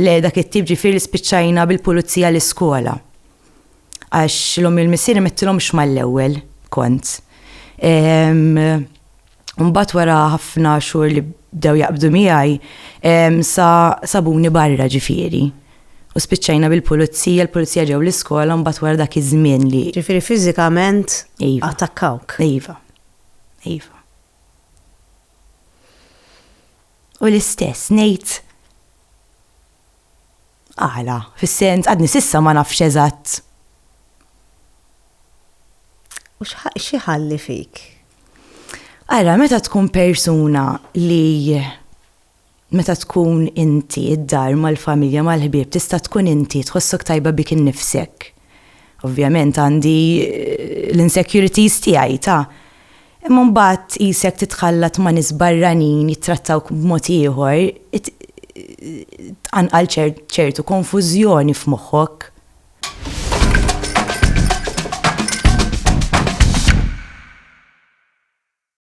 Le dak it-tip ġifieri spiċċajna bil-pulizija l-iskola. Għax l-om il-missieri mettilhomx mal-ewwel kont. Mbagħad wara ħafna xhur li bdew jaqbdu miegħi sabuni barra ġifieri. U spiċċajna bil-pulizija, l-pulizija ġew l-iskola mbagħad wara dak iż-żmien li. Ġifieri fiżikament attakkawk. Iva. U l-istess ngħid għala, fis-sens għadni s'issa ma nafx eżatt. U xi ħalli fik? Ara, meta tkun persuna li meta tkun inti id-dar mal-familja mal-ħbieb tista' tkun inti tħossok tajba bik innifsek. Ovvjament għandi l-insecurities tiegħi ta' imma mbagħad qisek titħallat ma' nies barranin jittrattawk b'mod ieħor tqanqal ċertu konfużjoni f'moħħok.